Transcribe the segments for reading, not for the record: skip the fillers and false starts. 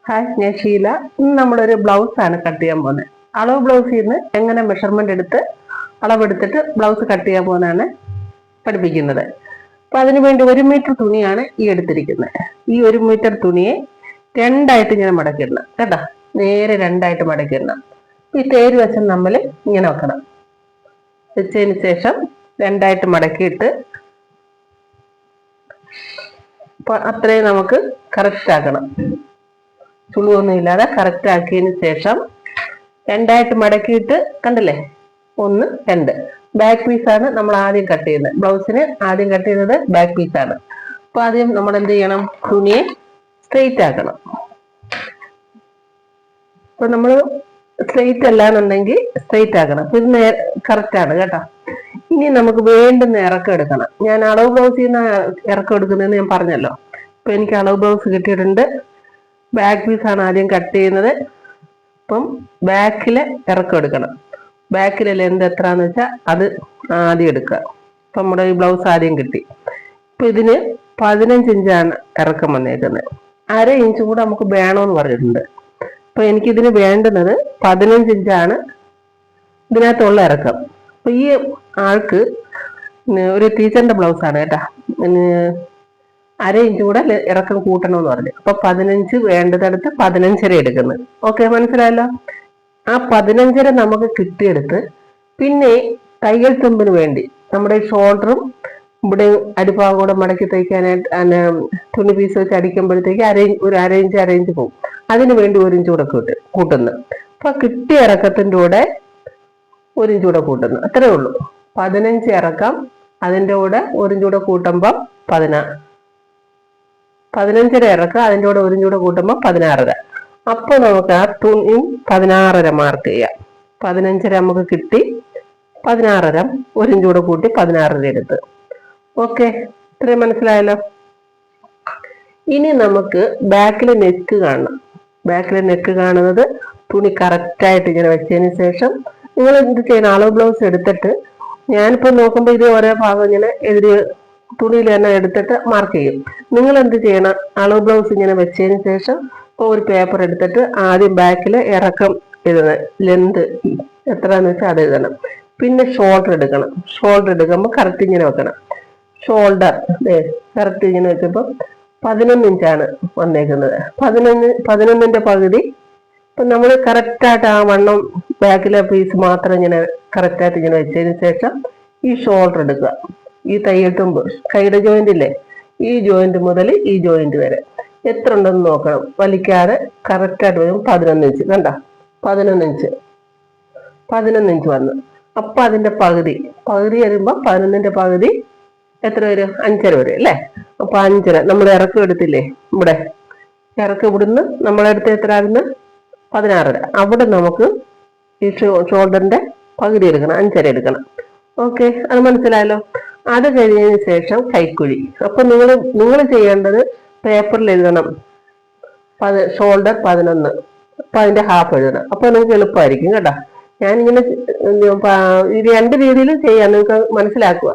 Hi, ഞാൻ ഷീല. ഇന്ന് നമ്മളൊരു ബ്ലൗസ് ആണ് കട്ട് ചെയ്യാൻ പോകുന്നത്. അളവ് ബ്ലൗസിൽ നിന്ന് എങ്ങനെ മെഷർമെന്റ് എടുത്ത് അളവെടുത്തിട്ട് ബ്ലൗസ് കട്ട് ചെയ്യാൻ പോകുന്നതാണ് പഠിപ്പിക്കുന്നത്. അപ്പൊ അതിനു വേണ്ടി 1 മീറ്റർ തുണിയാണ് ഈ എടുത്തിരിക്കുന്നത്. ഈ 1 മീറ്റർ തുണിയെ രണ്ടായിട്ട് ഇങ്ങനെ മടക്കിടണം കേട്ടോ. നേരെ രണ്ടായിട്ട് മടക്കിടണം. ഈ തേര് വശം നമ്മൾ ഇങ്ങനെ വെക്കണം. വെച്ചതിന് ശേഷം രണ്ടായിട്ട് മടക്കിയിട്ട് അത്രയും നമുക്ക് കറക്റ്റ് ആക്കണം. ചുളിവൊന്നും ഇല്ലാതെ കറക്റ്റ് ആക്കിയതിന് ശേഷം രണ്ടായിട്ട് മടക്കിയിട്ട് കണ്ടില്ലേ, 1 2 ബാക്ക് പീസാണ് നമ്മൾ ആദ്യം കട്ട് ചെയ്യുന്നത്. ബ്ലൗസിന് ആദ്യം കട്ട് ചെയ്യുന്നത് ബാക്ക് പീസാണ്. അപ്പൊ ആദ്യം നമ്മൾ എന്ത് ചെയ്യണം, തുണിയെ സ്ട്രെയിറ്റ് ആക്കണം. അപ്പൊ നമ്മൾ സ്ട്രെയിറ്റ് അല്ലാന്നുണ്ടെങ്കിൽ സ്ട്രെയിറ്റ് ആക്കണം. അപ്പൊ ഇത് കറക്റ്റ് ആണ് കേട്ടോ. ഇനി നമുക്ക് വേണ്ടുന്ന ഇറക്കം എടുക്കണം. ഞാൻ അളവ് ബ്ലൗസിൽ നിന്ന് ഇറക്കം എടുക്കുന്നതെന്ന് ഞാൻ പറഞ്ഞല്ലോ. ഇപ്പൊ എനിക്ക് അളവ് ബ്ലൗസ് കിട്ടിയിട്ടുണ്ട്. ബാക്ക് പീസാണ് ആദ്യം കട്ട് ചെയ്യുന്നത്. അപ്പം ബാക്കിലെ ഇറക്കം എടുക്കണം. ബാക്കിലെ ലെന്ത് എത്രയാന്ന് വെച്ചാൽ അത് ആദ്യം എടുക്കുക. ഇപ്പൊ നമ്മുടെ ഈ ബ്ലൗസ് ആദ്യം കിട്ടി. ഇപ്പൊ ഇതിന് 15 ഇഞ്ചാണ് ഇറക്കം വന്നേക്കുന്നത്. 1/2 ഇഞ്ച് കൂടെ നമുക്ക് വേണമെന്ന് പറഞ്ഞിട്ടുണ്ട്. അപ്പൊ എനിക്കിതിന് വേണ്ടുന്നത് 15 ഇഞ്ചാണ് ഇതിനകത്തുള്ള ഇറക്കം. അപ്പൊ ഈ ആൾക്ക് ഒരു ടീച്ചറിന്റെ ബ്ലൗസ് ആണ് കേട്ടാ. 1/2 ഇഞ്ച് കൂടെ ഇറക്കം കൂട്ടണമെന്ന് പറഞ്ഞു. അപ്പൊ 15 വേണ്ടതെടുത്ത് 15.5 എടുക്കുന്നത്. ഓക്കെ, മനസ്സിലായല്ലോ. ആ 15.5 നമുക്ക് കിട്ടിയെടുത്ത് പിന്നെ തയ്യൽ തുമ്പിന് വേണ്ടി നമ്മുടെ ഷോൾഡറും ഇവിടെ അടിഭാഗം കൂടെ മടക്കി തയ്ക്കാനായിട്ട് തുണി പീസ് വെച്ച് അടിക്കുമ്പോഴത്തേക്ക് ഒരു 1/2 ഇഞ്ച് പോകും. അതിന് വേണ്ടി 1 ഇഞ്ച് കൂടെ കൂട്ടുന്നു. അപ്പൊ കിട്ടിയ ഇറക്കത്തിന്റെ കൂടെ 1 ഇഞ്ച് കൂടെ കൂട്ടുന്നു. അത്രേ ഉള്ളൂ. 15 ഇറക്കം, അതിന്റെ കൂടെ 1 ഇഞ്ച് കൂടെ കൂട്ടുമ്പോൾ 15.5 ഇറക്കുക, അതിൻ്റെ കൂടെ 1 ഇഞ്ച് കൂടെ കൂട്ടുമ്പോൾ 16.5. അപ്പൊ നമുക്ക് ആ തുണി 16.5 മാർക്ക് ചെയ്യാം. 15.5 നമുക്ക് കിട്ടി. 16.5 1 ഇഞ്ച് കൂടെ കൂട്ടി 16.5 എടുത്ത്. ഓക്കെ, ഇത്രയും മനസ്സിലായല്ലോ. ഇനി നമുക്ക് ബാക്കിലെ നെക്ക് കാണണം. ബാക്കിലെ നെക്ക് കാണുന്നത് തുണി കറക്റ്റായിട്ട് ഇങ്ങനെ വെച്ചതിന് ശേഷം നിങ്ങൾ എന്ത് ചെയ്യണം, അളവ് ബ്ലൗസ് എടുത്തിട്ട് ഞാനിപ്പോ നോക്കുമ്പോൾ ഇത് ഓരോ ഭാഗം ഇങ്ങനെ എഴുതി തുണിയിൽ തന്നെ എടുത്തിട്ട് മാർക്ക് ചെയ്യും. നിങ്ങൾ എന്ത് ചെയ്യണം, അളവ് ബ്ലൗസ് ഇങ്ങനെ വെച്ചതിന് ശേഷം ഒരു പേപ്പർ എടുത്തിട്ട് ആദ്യം ബാക്കിൽ ഇറക്കം എഴുതണം. ലെന്ത് എത്രയാന്ന് വെച്ചാൽ അത് എഴുതണം. പിന്നെ ഷോൾഡർ എടുക്കണം. ഷോൾഡർ എടുക്കുമ്പോൾ കറക്റ്റ് ഇങ്ങനെ വെക്കണം. ഷോൾഡർ കറക്റ്റ് ഇങ്ങനെ വെച്ചപ്പോൾ 11 ഇഞ്ചാണ് വന്നേക്കുന്നത്. 11ന്റെ പകുതി. ഇപ്പൊ നമ്മൾ കറക്റ്റായിട്ട് ആ വണ്ണം ബാക്കിലെ പീസ് മാത്രം ഇങ്ങനെ കറക്റ്റായിട്ട് ഇങ്ങനെ വെച്ചതിന് ശേഷം ഈ ഷോൾഡർ എടുക്കുക. ഈ തയ്യൽ തുമ്പ് കൈയുടെ ജോയിന്റ് ഇല്ലേ, ഈ ജോയിന്റ് മുതൽ ഈ ജോയിന്റ് വരെ എത്ര ഉണ്ടെന്ന് നോക്കണം. വലിക്കാതെ കറക്റ്റായിട്ട് വരും. 11 ഇഞ്ച് കണ്ട, 11 ഇഞ്ച് വന്നു. അപ്പൊ അതിന്റെ പകുതി വരുമ്പോ 11ന്റെ പകുതി എത്ര വരും, 5.5 വരും അല്ലേ. അപ്പൊ 5.5 നമ്മൾ ഇറക്കം എടുത്തില്ലേ, ഇവിടെ ഇറക്കം ഇവിടുന്ന് നമ്മളെടുത്ത് എത്ര ആയിരുന്നു, 16.5. അവിടെ നമുക്ക് ഈ ഷോൾഡറിന്റെ പകുതി എടുക്കണം, 5.5 എടുക്കണം. ഓക്കെ, അത് മനസ്സിലായല്ലോ. അത് കഴിഞ്ഞതിന് ശേഷം കൈക്കുഴി. അപ്പൊ നിങ്ങൾ ചെയ്യേണ്ടത് പേപ്പറിൽ എഴുതണം ഷോൾഡർ 11. അപ്പൊ അതിന്റെ ഹാഫ് എഴുതണം. അപ്പൊ നിങ്ങൾക്ക് എളുപ്പമായിരിക്കും കേട്ടോ. ഞാനിങ്ങനെ ഇത് 2 രീതിയിലും ചെയ്യാം, നിങ്ങൾക്ക് മനസ്സിലാക്കുക.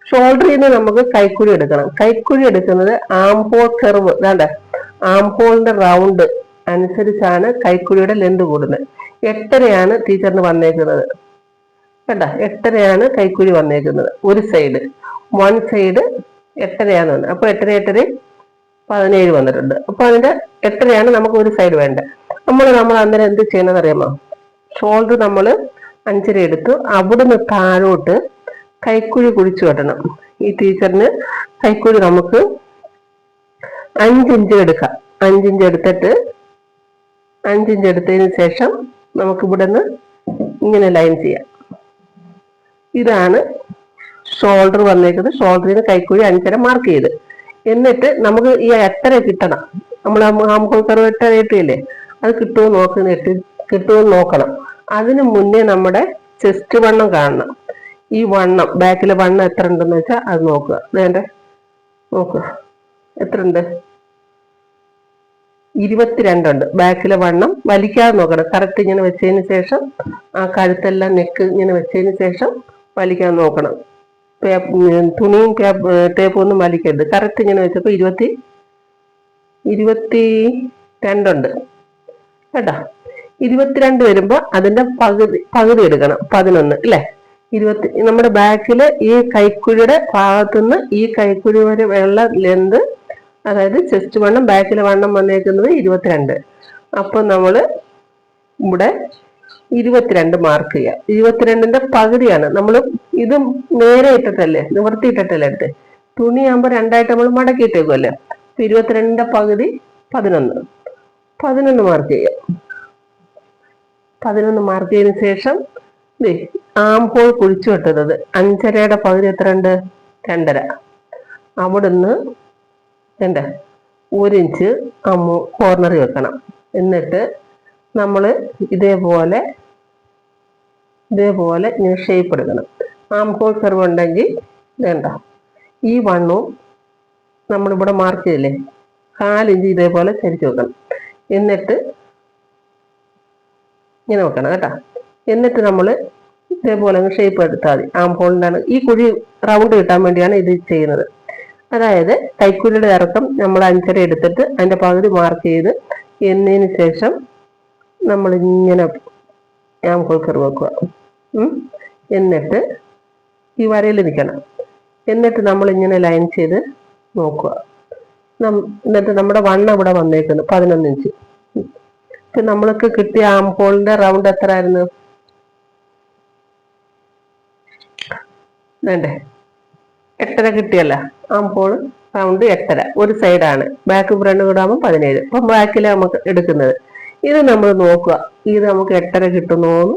ഷോൾഡറിൽ നിന്ന് നമുക്ക് കൈക്കുഴി എടുക്കണം. കൈക്കുഴി എടുക്കുന്നത് ആം ഹോൾ കർവ്, വേണ്ട ആം ഹോളിന്റെ റൗണ്ട് അനുസരിച്ചാണ് കൈക്കുഴിയുടെ ലെന്ത് കൂടുന്നത്. 8.5 ടീച്ചറിന് വന്നേക്കുന്നത് കേട്ടോ. 8.5 കൈക്കുഴി വന്നേക്കുന്നത്. ഒരു സൈഡ് 1 സൈഡ് 8.5 അപ്പൊ 8 17 വന്നിട്ടുണ്ട്. അപ്പൊ അതിന്റെ 8.5 നമുക്ക് ഒരു സൈഡ് വേണ്ട. നമ്മൾ അന്നേരം എന്ത് ചെയ്യണമെന്ന് അറിയാമോ, ഷോൾഡർ നമ്മൾ 5.5 എടുത്തു. അവിടുന്ന് താഴോട്ട് കൈക്കുഴി കുഴിച്ചു വെട്ടണം. ഈ ടീച്ചറിന് കൈക്കുഴി നമുക്ക് 5 ഇഞ്ച് എടുക്കാം. 5 ഇഞ്ച് എടുത്തിട്ട് 5 ഇഞ്ച് എടുത്തതിന് ശേഷം നമുക്ക് ഇവിടുന്ന് ഇങ്ങനെ ലൈൻ ചെയ്യാം. ഇതാണ് ഷോൾഡർ വന്നേക്കുന്നത്. ഷോൾഡറിന് കൈക്കുഴി 5.5 മാർക്ക് ചെയ്ത്, എന്നിട്ട് നമുക്ക് ഈ 8.5 കിട്ടണം. നമ്മൾ ആംഹോൾ കർവ് 8.5 കിട്ടിയില്ലേ, അത് കിട്ടുമെന്ന് നോക്കണം. അതിനു മുന്നേ നമ്മുടെ ചെസ്റ്റ് വണ്ണം കാണണം. ഈ വണ്ണം ബാക്കിലെ വണ്ണം എത്ര ഉണ്ടെന്ന് വെച്ചാൽ അത് നോക്കുക. വേണ്ടേ, നോക്കുക എത്ര ഉണ്ട്, 22 ഉണ്ട്. ബാക്കിലെ വണ്ണം വലിക്കാതെ നോക്കണം. കറക്റ്റ് ഇങ്ങനെ വെച്ചതിന് ശേഷം ആ കഴുത്തെല്ലാം നെക്ക് ഇങ്ങനെ വെച്ചതിന് ശേഷം വലിക്കാൻ നോക്കണം. തുണിയും ടേപ്പും ഒന്നും വലിക്കരുത്. കറക്റ്റ് ഇങ്ങനെ വെച്ചപ്പോൾ 22 2 കേട്ടോ. 22 വരുമ്പോ അതിന്റെ പകുതി എടുക്കണം, 11 അല്ലെ. നമ്മുടെ ബാക്കില് ഈ കൈക്കുഴിയുടെ ഭാഗത്തുനിന്ന് ഈ കൈക്കുഴി വരെ ഉള്ള ലെന്ത്, അതായത് ചെസ്റ്റ് വണ്ണം, ബാക്കിലെ വണ്ണം വന്നേക്കുന്നത് 22. അപ്പൊ നമ്മള് ഇവിടെ 22 മാർക്ക് ചെയ്യാം. 22ന്റെ പകുതിയാണ് നമ്മൾ ഇത് നേരെ ഇട്ടിട്ടല്ലേ, നിവർത്തിയിട്ടിട്ടല്ലേ എടുത്ത്. തുണിയാകുമ്പോ 2ആയിട്ട് നമ്മൾ മടക്കിയിട്ടേക്കുമല്ലേ. 22ന്റെ പകുതി 11 മാർക്ക് ചെയ്യാം. 11 മാർക്ക് ചെയ്തതിനു ശേഷം ആം ഹോൾ കുഴിച്ചു വെട്ടുന്നത് 5.5യുടെ പകുതി എത്ര ഉണ്ട്? 2.5. അവിടുന്ന് 1 ഇഞ്ച് കോർണറിൽ വെക്കണം. എന്നിട്ട് നമ്മള് ഇതേപോലെ ഇങ്ങനെ ഷേപ്പ് എടുക്കണം. ആം ഹോൾ കർവ് ഉണ്ടെങ്കിൽ വേണ്ട, ഈ വണ്ണവും നമ്മളിവിടെ മാർക്ക് ചെയ്തില്ലേ, 4 ഇഞ്ച് ഇതേപോലെ ചരിച്ചു വെക്കണം. എന്നിട്ട് ഇങ്ങനെ വെക്കണം കേട്ടോ. എന്നിട്ട് നമ്മൾ ഇതേപോലെ ഷേപ്പ് എടുത്താൽ മതി. ആം ഹോളിൻ്റെ ഈ കുഴി റൗണ്ട് കിട്ടാൻ വേണ്ടിയാണ് ഇത് ചെയ്യുന്നത്. അതായത് കൈക്കുഴിയുടെ ഇറക്കം നമ്മൾ 5.5 എടുത്തിട്ട് അതിന്റെ പകുതി മാർക്ക് ചെയ്ത് എന്നതിന് ശേഷം നമ്മൾ ഇങ്ങനെ ആം ഹോൾ കർവ് വെക്കുക. എന്നിട്ട് ഈ വരയിൽ നിൽക്കണം. എന്നിട്ട് നമ്മൾ ഇങ്ങനെ ലൈൻ ചെയ്ത് നോക്കുക. എന്നിട്ട് നമ്മുടെ വണ്ണം ഇവിടെ വന്നേക്കുന്നു 11 ഇഞ്ച്. ഇപ്പൊ നമ്മൾക്ക് കിട്ടിയ ആം ഹോളിന്റെ റൗണ്ട് എത്ര ആയിരുന്നു? വേണ്ടേ 8.5 കിട്ടിയല്ല. ആം ഹോൾ റൗണ്ട് 8.5, ഒരു സൈഡാണ്. ബാക്ക് ഫ്രണ്ട് കൂടെ ആകുമ്പോൾ 17. അപ്പൊ ബാക്കിലെ നമുക്ക് എടുക്കുന്നത് ഇത് നമ്മൾ നോക്കുക. ഇത് നമുക്ക് 8.5 കിട്ടുന്നോന്ന്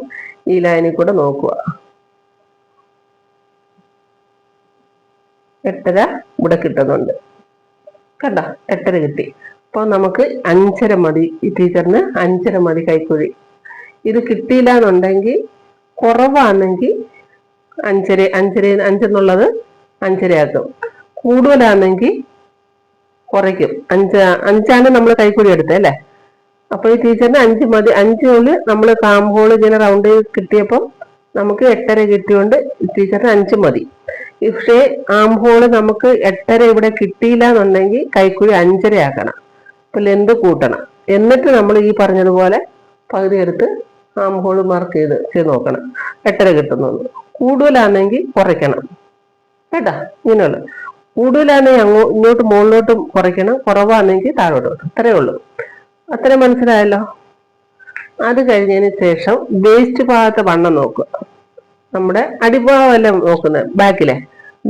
ഈ ലൈനിൽ കൂടെ നോക്കുക. 8.5 ഇവിടെ കിട്ടുന്നുണ്ട് കണ്ടോ, 8.5 കിട്ടി. അപ്പൊ നമുക്ക് 5.5 മതി. ഈ ടീച്ചറിന് 5.5 മതി കൈക്കുഴി. ഇത് കിട്ടിയില്ല എന്നുണ്ടെങ്കിൽ, കുറവാണെങ്കിൽ 5 എന്നുള്ളത് 5.5 ആക്കും. കൂടുതലാണെങ്കിൽ കുറയ്ക്കും. 5 നമ്മൾ കൈക്കുഴി എടുത്തത് അല്ലേ. അപ്പൊ ഈ ടീച്ചറിന് 5 മതി. 5 നമ്മൾ കാംഹോൾ ഇങ്ങനെ റൗണ്ട് കിട്ടിയപ്പോൾ നമുക്ക് 8.5 കിട്ടിയോണ്ട് ടീച്ചറിന് 5 മതി. പക്ഷേ ആം ഹോള് നമുക്ക് 8.5 ഇവിടെ കിട്ടിയില്ല എന്നുണ്ടെങ്കിൽ കൈക്കുഴി 5.5 ആക്കണം. അപ്പൊ ലെന്ത് കൂട്ടണം. എന്നിട്ട് നമ്മൾ ഈ പറഞ്ഞതുപോലെ പകുതി എടുത്ത് ആം ഹോള് മാർക്ക് ചെയ്ത് നോക്കണം 8.5 കിട്ടുന്നു. കൂടുതലാണെങ്കിൽ കുറയ്ക്കണം കേട്ടാ. ഇങ്ങനെയുള്ള കൂടുതലാണെങ്കിൽ ഇങ്ങോട്ട് മുകളിലോട്ടും കുറയ്ക്കണം, കുറവാണെങ്കിൽ താഴോട്ടും. അത്രേ ഉള്ളൂ. അത്ര മനസ്സിലായല്ലോ. അത് കഴിഞ്ഞതിന് ശേഷം വേസ്റ്റ് ഭാഗത്തെ വണ്ണം നോക്കുക. നമ്മുടെ അടിഭാഗമല്ല നോക്കുന്നത്, ബാക്കിലെ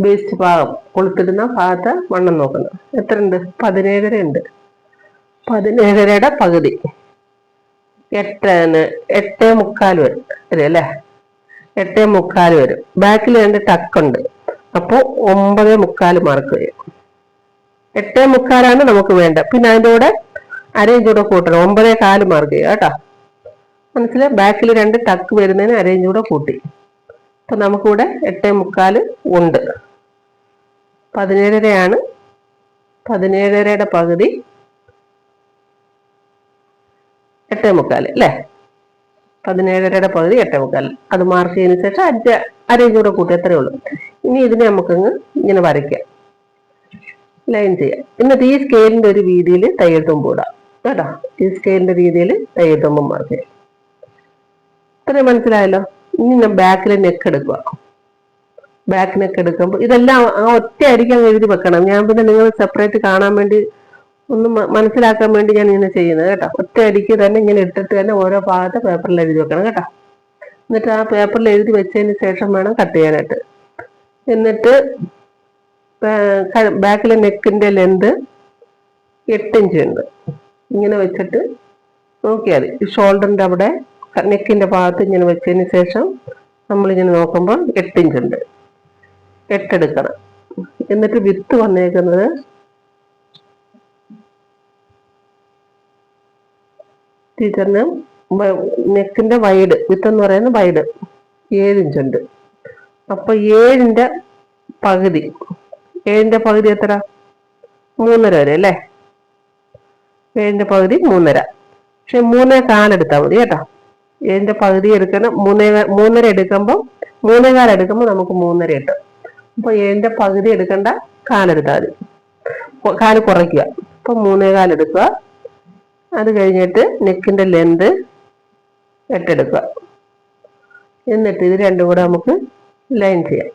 വേസ്റ്റ് ഭാഗം കൊളുത്തിടുന്ന ഭാഗത്തെ വണ്ണം നോക്കുന്നത് എത്ര ഉണ്ട്? 17.5 ഉണ്ട്. 17.5യുടെ പകുതി 8.25 വരും അല്ലേ. 8.25 വരും. ബാക്കിൽ 2 ടക്കുണ്ട്. അപ്പോ 9.25 മാർക്ക് വരും. 8.25 നമുക്ക് വേണ്ട. പിന്നെ അതിൻ്റെ കൂടെ അരയിഞ്ച് കൂടെ കൂട്ടണം. 9.25 മാർക്ക് ചെയ്യുക കേട്ടോ. മനസ്സിലായി? ബാക്കിൽ 2 ടക്ക് വരുന്നതിന് അരയിഞ്ച് കൂടെ കൂട്ടി. അപ്പൊ നമുക്കിവിടെ 8.25 ഉണ്ട്. 17.5 17.5യുടെ പകുതി 8.25 അല്ലേ. 17.5യുടെ പകുതി 8.25. അത് മാർക്ക് ചെയ്തതിനു ശേഷം അരയിഞ്ച് കൂടെ കൂട്ടി. എത്രയേ ഉള്ളൂ. ഇനി ഇതിനെ നമുക്കങ്ങ് ഇങ്ങനെ വരയ്ക്കാം, ലൈൻ ചെയ്യാം. എന്നിട്ട് ഈ സ്കെയിലിന്റെ ഒരു രീതിയിൽ തയ്യൽ തുമ്പ് ഇടാം കേട്ടോ. ഈ സ്കെയിലിന്റെ രീതിയിൽ തയ്യൽ തുമ്പ് മാർക്ക് ചെയ്യാം. ഇത്രയും മനസ്സിലായല്ലോ. ഇനി ഞാൻ ബാക്കിലെ നെക്ക് എടുക്കുക. ബാക്ക് നെക്ക് എടുക്കുമ്പോൾ ഇതെല്ലാം ആ ഒറ്റ അരിക്ക് അങ്ങ് എഴുതി വെക്കണം. ഞാൻ പിന്നെ നിങ്ങൾ സെപ്പറേറ്റ് കാണാൻ വേണ്ടി ഒന്ന് മനസ്സിലാക്കാൻ വേണ്ടി ഞാൻ ഇങ്ങനെ ചെയ്യുന്നത് കേട്ടോ. ഒറ്റ അരിക്ക് തന്നെ ഇങ്ങനെ ഇട്ടിട്ട് തന്നെ ഓരോ ഭാഗത്തെ പേപ്പറിൽ എഴുതി വെക്കണം കേട്ടോ. എന്നിട്ട് ആ പേപ്പറിൽ എഴുതി വെച്ചതിന് ശേഷം വേണം കട്ട് ചെയ്യാനായിട്ട്. എന്നിട്ട് ബാക്കിലെ നെക്കിന്റെ ലെന്ത് 8 ഇഞ്ച് ഉണ്ട്. ഇങ്ങനെ വെച്ചിട്ട് നോക്കിയാൽ മതി. ഷോൾഡറിന്റെ അവിടെ നെക്കിന്റെ ഭാഗത്ത് ഇങ്ങനെ വെച്ചതിന് ശേഷം നമ്മളിങ്ങനെ നോക്കുമ്പോൾ 8 ഇഞ്ച് ഉണ്ട്. 8 എടുക്കണം. എന്നിട്ട് വിത്ത് വന്നേക്കുന്നത് ടീച്ചറിന് നെക്കിന്റെ വൈഡ്, വിത്ത് എന്ന് പറയുന്നത് വൈഡ് 7 ഇഞ്ച് ഉണ്ട്. അപ്പൊ 7ന്റെ പകുതി എത്ര? 3.5 വരെ അല്ലേ. 7ന്റെ പകുതി 3.5. പക്ഷെ 3.25 എടുത്താൽ മതി കേട്ടോ. 7ന്റെ പകുതി എടുക്കണം. 3.5 എടുക്കുമ്പോൾ 3.25 എടുക്കുമ്പോൾ നമുക്ക് 3.5 കിട്ടും. അപ്പൊ 7ന്റെ പകുതി എടുക്കണ്ട, 1/4 എടുത്താൽ മതി. 1/4 കുറയ്ക്കുക. അപ്പൊ 3.25 എടുക്കുക. അത് കഴിഞ്ഞിട്ട് നെക്കിന്റെ ലെന്ത് 8 എടുക്കുക. എന്നിട്ട് ഇത് രണ്ടും കൂടെ നമുക്ക് ലൈൻ ചെയ്യാം.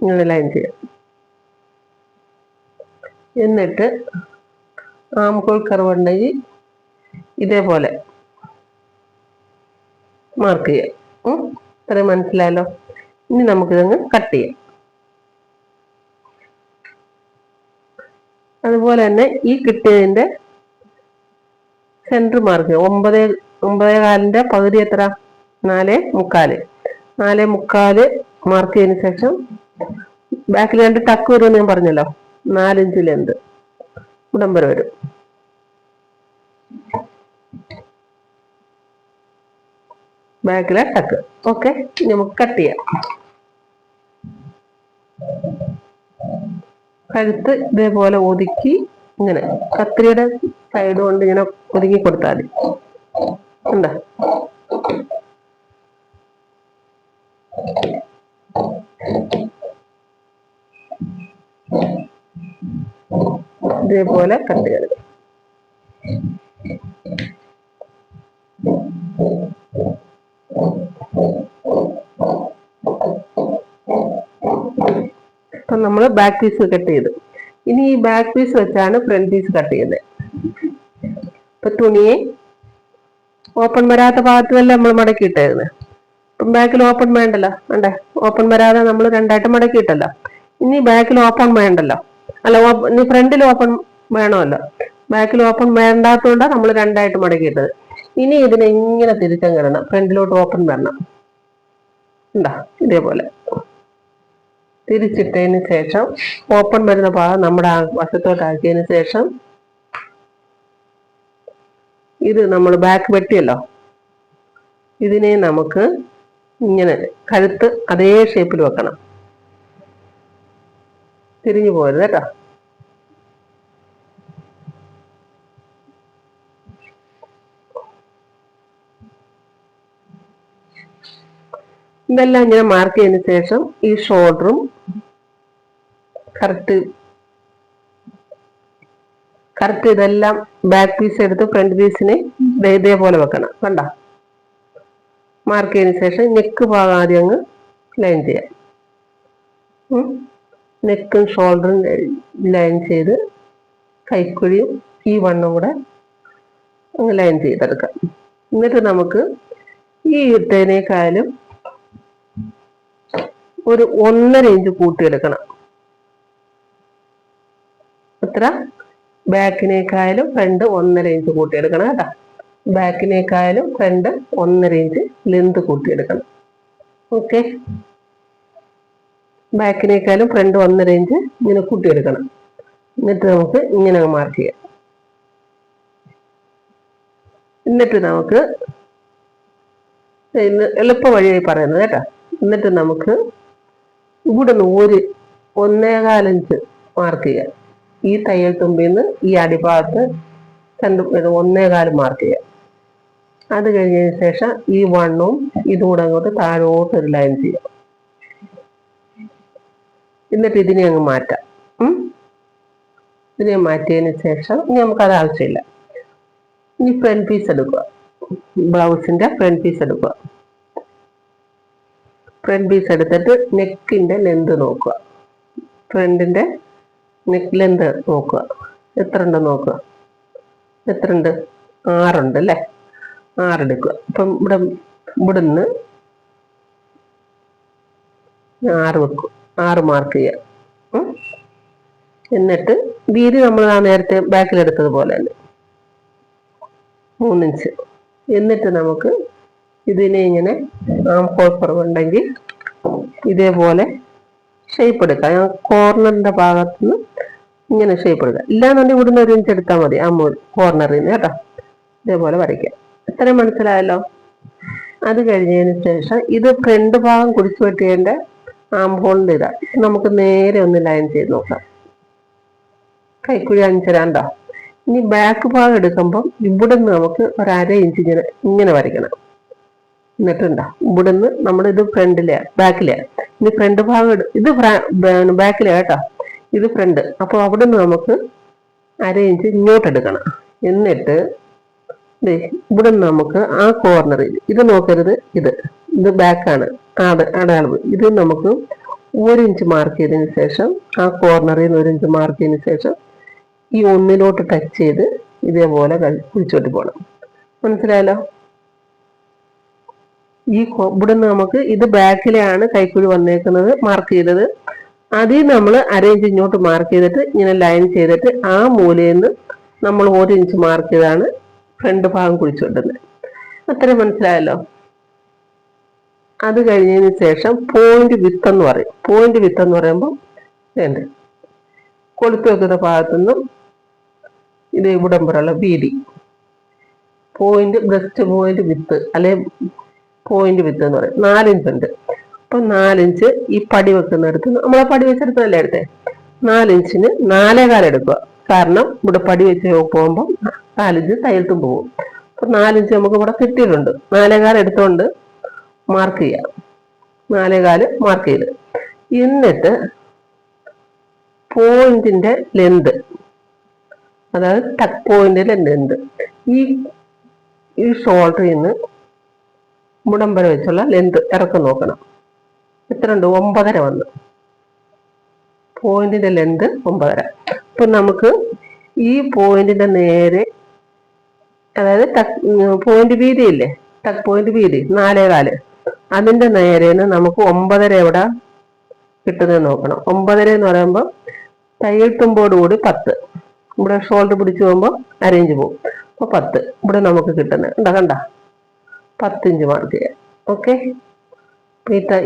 ഇങ്ങനെ ലൈൻ ചെയ്യാം. എന്നിട്ട് ആം ഹോൾ കർവ് ഉണ്ടെങ്കിൽ ഇതേപോലെ മാർക്ക് ചെയ്യാം. ഇത്രയും മനസ്സിലായല്ലോ. ഇനി നമുക്കിതങ്ങ് കട്ട് ചെയ്യാം. അതുപോലെ തന്നെ ഈ കിട്ടിയതിന്റെ സെന്റർ മാർക്ക് 9.25 പകുതി എത്ര? 4.25. 4.25 മാർക്ക് ചെയ്തതിനു ശേഷം ബാക്കിൽ 2 ടക്ക് വരുമെന്ന് ഞാൻ പറഞ്ഞല്ലോ. 4 ഇഞ്ച് ലെന്ത് ഇവിടം വരെ വരും. ബാക്കിലെ ടക്ക്. ഓക്കെ, നമുക്ക് കട്ട് ചെയ്യാം. കഴുത്ത് ഇതേപോലെ ഒതുക്കി ഇങ്ങനെ കത്രിയുടെ സൈഡ് കൊണ്ട് ഇങ്ങനെ ഒതുക്കി കൊടുത്താൽ മതി. എന്താ ഇതേപോലെ കട്ട് ചെയ്ത് ഇപ്പൊ നമ്മള് ബാക്ക് പീസ് കട്ട് ചെയ്തു. ഇനി ഈ ബാക്ക് പീസ് വെച്ചാണ് ഫ്രണ്ട് പീസ് കട്ട് ചെയ്യുന്നത്. ഇപ്പൊ തുണിയെ ഓപ്പൺ വരാത്ത ഭാഗത്തുമല്ല നമ്മൾ മടക്കിയിട്ടായിരുന്നു. ഇപ്പം ബാക്കിൽ ഓപ്പൺ വേണ്ടല്ലോ. വേണ്ടേ? ഓപ്പൺ വരാതെ നമ്മൾ രണ്ടായിട്ട് മടക്കിയിട്ടല്ലോ. ഇനി ബാക്കിൽ ഓപ്പൺ വേണ്ടല്ലോ. അല്ല, ഇനി ഫ്രണ്ടിൽ ഓപ്പൺ വേണമല്ലോ. ബാക്കിൽ ഓപ്പൺ വേണ്ടാത്തതുകൊണ്ടാണ് നമ്മൾ രണ്ടായിട്ട് മടക്കിയിട്ടത്. ഇനി ഇതിനെ ഇങ്ങനെ തിരിച്ചങ്ങിടണം. ഫ്രണ്ടിലോട്ട് ഓപ്പൺ വരണം. എന്താ ഇതേപോലെ തിരിച്ചിട്ടതിന് ശേഷം ഓപ്പൺ വരുന്ന ഭാഗം നമ്മുടെ വശത്തോട്ടാക്കിയതിന് ശേഷം ഇത് നമ്മൾ ബാക്ക് വെട്ടിയല്ലോ, ഇതിനെ നമുക്ക് ഇങ്ങനെ കഴുത്ത് അതേ ഷേപ്പിൽ വെക്കണം. തിരിഞ്ഞു പോരുത് കേട്ടോ. ഇതെല്ലാം ഇങ്ങനെ മാർക്ക് ചെയ്തതിന് ശേഷം ഈ ഷോൾഡറും കറക്റ്റ് ഇതെല്ലാം ബാക്ക് പീസ് എടുത്ത് ഫ്രണ്ട് പീസിനെ ഇതേപോലെ വെക്കണം. കണ്ട മാർക്ക് ചെയ്തതിന് ശേഷം നെക്ക് ഭാഗം ആദ്യം അങ്ങ് ലൈൻ ചെയ്യാം. നെക്കും ഷോൾഡറും ലൈൻ ചെയ്ത് കൈക്കുഴിയും ഈ വണ്ണും കൂടെ അങ്ങ് ലൈൻ ചെയ്തെടുക്കാം. എന്നിട്ട് നമുക്ക് ഈ ഇട്ടതിനേക്കാളും ഒരു 1.5 ഇഞ്ച് കൂട്ടിയെടുക്കണം. എത്ര? ബാക്കിനേക്കാളും ഫ്രണ്ട് 1.5 ഇഞ്ച് കൂട്ടിയെടുക്കണം കേട്ടോ. ബാക്കിനേക്കാളും ഫ്രണ്ട് 1.5 ഇഞ്ച് ലെന്ത് കൂട്ടിയെടുക്കണം. ഓക്കെ, ബാക്കിനേക്കാളും ഫ്രണ്ട് 1.5 ഇഞ്ച് ഇങ്ങനെ കൂട്ടിയെടുക്കണം. എന്നിട്ട് നമുക്ക് ഇങ്ങനെ മാർക്ക് ചെയ്യാം. എന്നിട്ട് നമുക്ക് എളുപ്പ വഴിയായി പറയുന്നത് കേട്ടോ. എന്നിട്ട് നമുക്ക് ഇവിടെ നിന്ന് 1.25 ഇഞ്ച് മാർക്ക് ചെയ്യാം. ഈ തയ്യൽ തുമ്പിൽ നിന്ന് ഈ അടിഭാഗത്ത് 1.25 മാർക്ക് ചെയ്യാം. അത് കഴിഞ്ഞതിന് ശേഷം ഈ വണ്ണും ഇതും കൂടെ അങ്ങോട്ട് താഴോട്ട് ഒരു ലൈൻ ചെയ്യാം. എന്നിട്ട് ഇതിനെ അങ്ങ് മാറ്റാം. ഇതിനെ മാറ്റിയതിന് ശേഷം ഇനി നമുക്കത് ആവശ്യമില്ല. ഇനി ഫ്രണ്ട് പീസ് എടുക്കുക. ബ്ലൗസിന്റെ ഫ്രണ്ട് പീസ് എടുക്കുക. ഫ്രണ്ട് പീസ് എടുത്തിട്ട് നെക്കിന്റെ ലെന്ത് നോക്കുക. ഫ്രണ്ടിന്റെ നെക്ക് ലെന്ത് നോക്കുക. എത്ര ഉണ്ടെന്ന് നോക്കുക. എത്ര ഉണ്ട്? 6 ഉണ്ട് അല്ലേ? 6 എടുക്കുക. അപ്പം ഇവിടുന്ന് 6 വെക്കും. 6 മാർക്ക് ചെയ്യാം. എന്നിട്ട് വീതി നമ്മൾ ആ നേരത്തെ ബാക്കിൽ എടുത്തതുപോലെ തന്നെ 3 ഇഞ്ച്. എന്നിട്ട് നമുക്ക് ഇതിനെ ഇങ്ങനെ ആം ഹോൾ കുറവുണ്ടെങ്കിൽ ഇതേപോലെ ഷേപ്പ് എടുക്കാം. കോർണറിന്റെ ഭാഗത്തുനിന്ന് ഇങ്ങനെ ഷേപ്പ് എടുക്കാം. ഇല്ലാന്നുണ്ടെങ്കിൽ ഇവിടുന്ന് 1 ഇഞ്ച് എടുത്താൽ മതി. ആ കോർണറിൽ നിന്ന് കേട്ടോ. ഇതേപോലെ വരയ്ക്കാം. ഇത്രയും മനസ്സിലായല്ലോ. അത് കഴിഞ്ഞതിന് ശേഷം ഇത് ഫ്രണ്ട് ഭാഗം കുടിച്ചു വെട്ടിയതിന്റെ ആം ഹോളിന്റെ ഇതാ. നമുക്ക് നേരെ ഒന്ന് ലൈൻ ചെയ്ത് നോക്കാം. കൈക്കുഴി 5.5 ഉണ്ടോ? ഇനി ബാക്ക് ഭാഗം എടുക്കുമ്പോൾ ഇവിടുന്ന് നമുക്ക് 1/2 ഇഞ്ച് ഇങ്ങനെ വരയ്ക്കണം. എന്നിട്ടുണ്ടോ ഇവിടുന്ന് നമ്മുടെ ഇത് ഫ്രണ്ടിലെയാ ബാക്കിലെയാ. ഇനി ഫ്രണ്ട് ഭാഗം ഇത് ബാക്കിലെയാ കേട്ടോ, ഇത് ഫ്രണ്ട്. അപ്പോൾ അവിടുന്ന് നമുക്ക് അര ഇഞ്ച് ഇങ്ങോട്ട് എടുക്കണം. എന്നിട്ട് ഇവിടെ നമുക്ക് ആ കോർണറിൽ ഇത് നോക്കരുത്, ഇത് ബാക്കാണ് അടയാളം. ഇത് നമുക്ക് 1 ഇഞ്ച് മാർക്ക് ചെയ്തതിന് ശേഷം ആ കോർണറിൽ നിന്ന് 1 ഇഞ്ച് മാർക്ക് ചെയ്തതിന് ശേഷം ഈ ഒന്നിലോട്ട് ടച്ച് ചെയ്ത് ഇതേപോലെ കുഴിച്ചോട്ട് പോകണം. മനസ്സിലായല്ലോ? ഇവിടുന്ന് നമുക്ക് ഇത് ബാക്കിലെയാണ് കൈക്കുഴി വന്നേക്കുന്നത് മാർക്ക് ചെയ്തത്. അതിൽ നമ്മൾ അര ഇഞ്ച് ഇങ്ങോട്ട് മാർക്ക് ചെയ്തിട്ട് ഇങ്ങനെ ലൈൻ ചെയ്തിട്ട് ആ മൂലയിൽ നിന്ന് നമ്മൾ 1 ഇഞ്ച് മാർക്ക് ചെയ്താണ് ഫ്രണ്ട് ഭാഗം കുഴിച്ചുകൊണ്ടുന്നത്. അത്രയും മനസ്സിലായല്ലോ? അത് കഴിഞ്ഞതിന് ശേഷം പോയിന്റ് വിത്ത് എന്ന് പറയും. പോയിന്റ് വിത്ത് എന്ന് പറയുമ്പോൾ കൊളുത്തി വെക്കുന്ന ഭാഗത്തുനിന്നും ഇത് ഇവിടം വരെയുള്ള വീതി പോയിന്റ്, ബ്രസ്റ്റ് പോയിന്റ് വിത്ത് അല്ലെ പോയിന്റ് വിത്ത് എന്ന് പറയും. 4 ഇഞ്ച് ഉണ്ട്. അപ്പൊ 4 ഇഞ്ച് ഈ പടി വെക്കുന്നിടത്ത് നമ്മളെ പടി വെച്ചെടുത്തല്ലേ എടുത്തേ, 4 ഇഞ്ചിന് 4.25 എടുക്കുക. കാരണം ഇവിടെ പടി വെച്ച് പോകുമ്പോൾ 4 ഇഞ്ച് തയ്യൽത്തും പോകും. അപ്പൊ 4 ഇഞ്ച് നമുക്ക് ഇവിടെ കിട്ടിയിട്ടുണ്ട്. 4.25 എടുത്തോണ്ട് മാർക്ക് ചെയ്യാം. 4.25 മാർക്ക് ചെയ്ത് എന്നിട്ട് പോയിന്റിന്റെ ലെന്ത്, അതായത് ടക്ക് പോയിന്റിന്റെ ലെന്ത് ഈ ഷോൾഡറിൽ നിന്ന് മുടം വരെ വെച്ചുള്ള ലെന്ത് ഇറക്കം നോക്കണം. എത്ര ഉണ്ട്? 9.5 വന്നു. പോയിന്റിന്റെ ലെന്ത് 9.5. അപ്പൊ നമുക്ക് ഈ പോയിന്റിന്റെ നേരെ, അതായത് പോയിന്റ് വീതി ഇല്ലേ, ടക്ക് പോയിന്റ് വീതി 4.25, അതിന്റെ നേരെന്ന് നമുക്ക് 9.5 എവിടെ കിട്ടുന്നത് നോക്കണം. 9.5 എന്ന് പറയുമ്പോൾ തയ്യൽ തുമ്പോട് കൂടി 10, ഇവിടെ ഷോൾഡർ പിടിച്ചു പോകുമ്പോൾ അര ഇഞ്ച് പോകും. അപ്പൊ 10 ഇവിടെ നമുക്ക് കിട്ടുന്നത് കണ്ട 10 ഇഞ്ച് മാർക്ക് ചെയ്യാം. ഓക്കെ,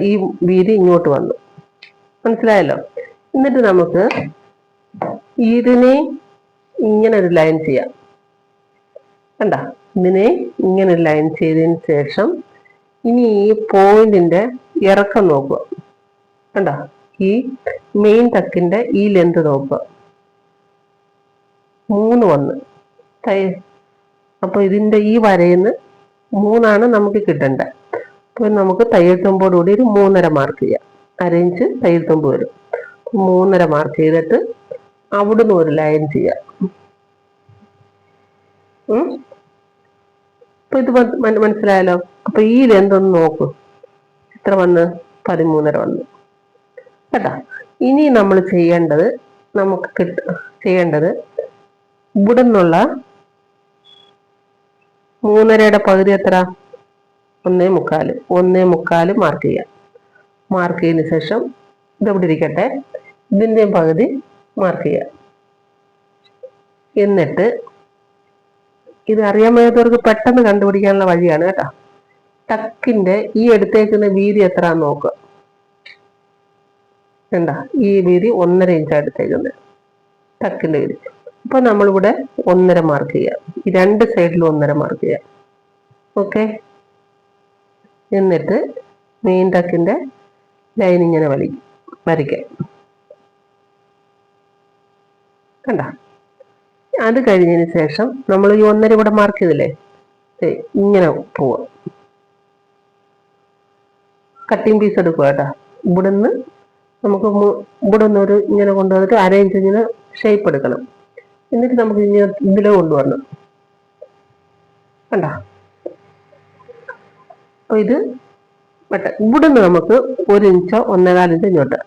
ഈ വീതി ഇങ്ങോട്ട് വന്നു. മനസ്സിലായല്ലോ? എന്നിട്ട് നമുക്ക് ഇതിനെ ഇങ്ങനെ ഒരു ലൈൻ ചെയ്യാം. കണ്ട, ഇതിനെ ഇങ്ങനെ ലൈൻ ചെയ്തതിന് ശേഷം ഇനി ഈ പോയിന്റിന്റെ ഇറക്കം നോക്കുക. കണ്ട, ഈ മെയിൻ ടക്കിന്റെ ഈ ലെന്ത് നോക്കുക. 3 വന്ന് അപ്പൊ ഇതിന്റെ ഈ വരയിന്ന് 3 നമുക്ക് കിട്ടേണ്ടത്. അപ്പൊ നമുക്ക് തയ്യൽ തുമ്പോട് കൂടി ഒരു 3.5 മാർക്ക് ചെയ്യാം. അര ഇഞ്ച് തയ്യൽ തുമ്പ് വരും. 3.5 മാർക്ക് ചെയ്തിട്ട് അവിടുന്ന് ഒരു ലൈൻ ചെയ്യാം. അപ്പൊ ഇത് മനസ്സിലായല്ലോ? അപ്പൊ ഈ ലെന്ത് ഒന്ന് നോക്കൂ, എത്ര വന്ന്? 13.5 വന്നു കേട്ടാ. ഇനി നമ്മൾ ചെയ്യേണ്ടത് ഇവിടെ നിന്നുള്ള 3.5യുടെ പകുതി എത്ര? 1.25 മാർക്ക് ചെയ്യാം. മാർക്ക് ചെയ്തതിന് ശേഷം ഇതെവിടെ ഇരിക്കട്ടെ, ഇതിന്റെയും പകുതി മാർക്ക് ചെയ്യാം. എന്നിട്ട് ഇത് അറിയാൻ വയ്യാത്തവർക്ക് പെട്ടെന്ന് കണ്ടുപിടിക്കാനുള്ള വഴിയാണ് കേട്ടോ. ടക്കിന്റെ ഈ എടുത്തേക്കുന്ന വീതി എത്രയാന്ന് നോക്കുക. എന്താ ഈ വീതി 1.5 ഇഞ്ചാണ് എടുത്തേക്കുന്നത്, ടക്കിന്റെ വീതി. അപ്പൊ നമ്മളിവിടെ 1.5 മാർക്ക് ചെയ്യാം. ഈ 2 സൈഡിലും 1.5 മാർക്ക് ചെയ്യാം. ഓക്കെ, എന്നിട്ട് മെയിൻ ടക്കിന്റെ ലൈൻ ഇങ്ങനെ വരയ്ക്കാം. കണ്ട, അത് കഴിഞ്ഞതിന് ശേഷം നമ്മൾ ഈ 1.5 ഇവിടെ മാർക്ക് ചെയ്തില്ലേ, ഇങ്ങനെ പോവാം. കട്ടിങ് പീസ് എടുക്കുക കേട്ടോ. ഇവിടുന്ന് നമുക്ക് ഇവിടുന്ന് ഒരു ഇങ്ങനെ കൊണ്ടുവന്നിട്ട് അര ഇഞ്ച് ഇങ്ങനെ ഷേപ്പ് എടുക്കണം. എന്നിട്ട് നമുക്ക് ഇങ്ങനെ ഇതിലെ കൊണ്ടുവരണം. കണ്ട, അപ്പൊ ഇത് ഇവിടുന്ന് നമുക്ക് 1 ഇഞ്ചോ 1.25 ഇഞ്ച് ഇങ്ങോട്ട്.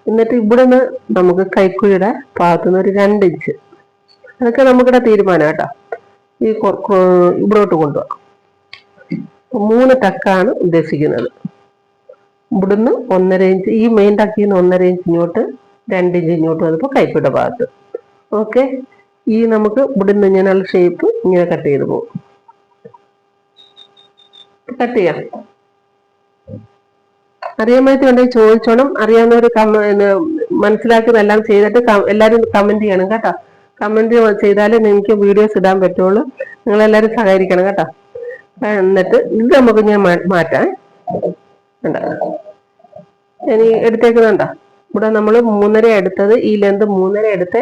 എന്നിട്ട് ഇവിടുന്ന് നമുക്ക് കൈക്കുഴിയുടെ ഭാഗത്തുനിന്ന് ഒരു 2 ഇഞ്ച്, അതൊക്കെ നമുക്കിവിടെ തീരുമാനം കേട്ടോ. ഈ ഇവിടോട്ട് കൊണ്ടുപോകാം. 3 ടക്കാണ് ഉദ്ദേശിക്കുന്നത്. ഇവിടുന്ന് 1.5 ഇഞ്ച്, ഈ മെയിൻ ടക്കിൽ നിന്ന് 1.5 ഇഞ്ച് ഇങ്ങോട്ട്, 2 ഇഞ്ച് ഇങ്ങോട്ട് വന്നപ്പോൾ കൈക്കുഴിയുടെ ഭാഗത്ത്. ഓക്കെ, ഈ നമുക്ക് ഇവിടുന്ന് ഇങ്ങനെയുള്ള ഷേപ്പ് ഇങ്ങനെ കട്ട് ചെയ്ത് പോകും. കട്ട് ചെയ്യാം. അറിയാൻ പറ്റുന്നുണ്ടെങ്കിൽ ചോദിച്ചോണം. അറിയാവുന്നവർ മനസ്സിലാക്കുന്നതെല്ലാം ചെയ്തിട്ട് എല്ലാവരും കമന്റ് ചെയ്യണം കേട്ടോ. കമന്റ് ചെയ്താലേ നിങ്ങൾക്ക് വീഡിയോസ് ഇടാൻ പറ്റുള്ളൂ. നിങ്ങളെല്ലാവരും സഹകരിക്കണം കേട്ടോ. എന്നിട്ട് ഇത് നമുക്ക് ഞാൻ മാറ്റാം. ഞാൻ എടുത്തേക്കുന്നുണ്ടോ? ഇവിടെ നമ്മൾ 3.5 എടുത്തത്, ഈ ലെന്ത് 3.5 എടുത്ത്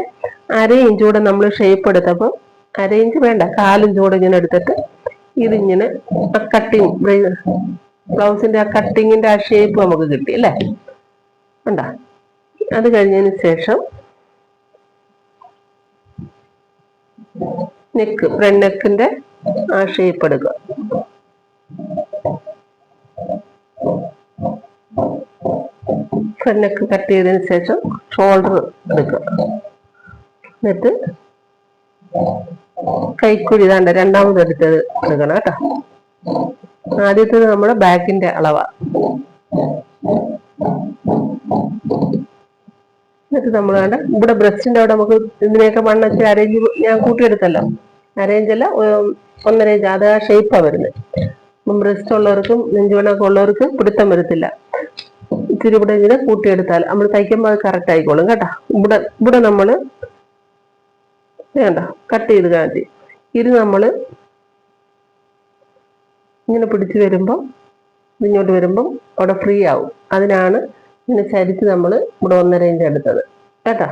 അര ഇഞ്ച് കൂടെ നമ്മൾ ഷേപ്പ് എടുത്തപ്പോൾ, അര ഇഞ്ച് വേണ്ട 1/4 ഇഞ്ച് കൂടെ ഇങ്ങനെ എടുത്തിട്ട് ഇതിങ്ങനെ കട്ടിങ്, ബ്ലൗസിന്റെ ആ കട്ടിങ്ങിന്റെ ആ ഷേപ്പ് നമുക്ക് കിട്ടി അല്ലേ? കണ്ടാ? അത് കഴിഞ്ഞതിന് ശേഷം നെക്ക്, ഫ്രണ്ട് നെക്കിന്റെ ആ ഷേപ്പ് എടുക്കുക. ഫ്രണ്ട് നെക്ക് കട്ട് ചെയ്തതിന് ശേഷം ഷോൾഡർ എടുക്കുക. എന്നിട്ട് കൈക്കുഴി ഇതാണ്ട് രണ്ടാമത് എടുത്തത് എടുക്കണം കേട്ടോ. ആദ്യത്തേത് നമ്മുടെ ബാക്കിന്റെ അളവാ. എന്നിട്ട് നമ്മൾ വേണ്ട ഇവിടെ ബ്രസ്റ്റിന്റെ അവിടെ നമുക്ക് ഇതിനെയൊക്കെ വണ്ണച്ച് അരേഞ്ച് ഞാൻ കൂട്ടിയെടുത്തല്ലോ. അരേഞ്ചല്ല, 1.5 ഇഞ്ച്, അത് ആ ഷേപ്പാ വരുന്നത്. അപ്പം ബ്രസ്റ്റ് ഉള്ളവർക്കും നെഞ്ചുവണ്ണൊക്കെ ഉള്ളവർക്ക് പിടുത്തം വരത്തില്ല. ഇച്ചിരി ഇവിടെ ഇങ്ങനെ കൂട്ടിയെടുത്താൽ നമ്മൾ തയ്ക്കുമ്പോൾ അത് കറക്റ്റ് ആയിക്കോളും കേട്ടോ. ഇവിടെ നമ്മൾ വേണ്ട കട്ട് ചെയ്ത് കാട്ടി ഇത് നമ്മൾ ഇങ്ങനെ പിടിച്ച് വരുമ്പം ഇങ്ങോട്ട് വരുമ്പം അവിടെ ഫ്രീ ആവും. അതിനാണ് ഇങ്ങനെ ചരിച്ച് നമ്മൾ ഇവിടെ 1.5 ഇഞ്ച് എടുത്തത് കേട്ടോ.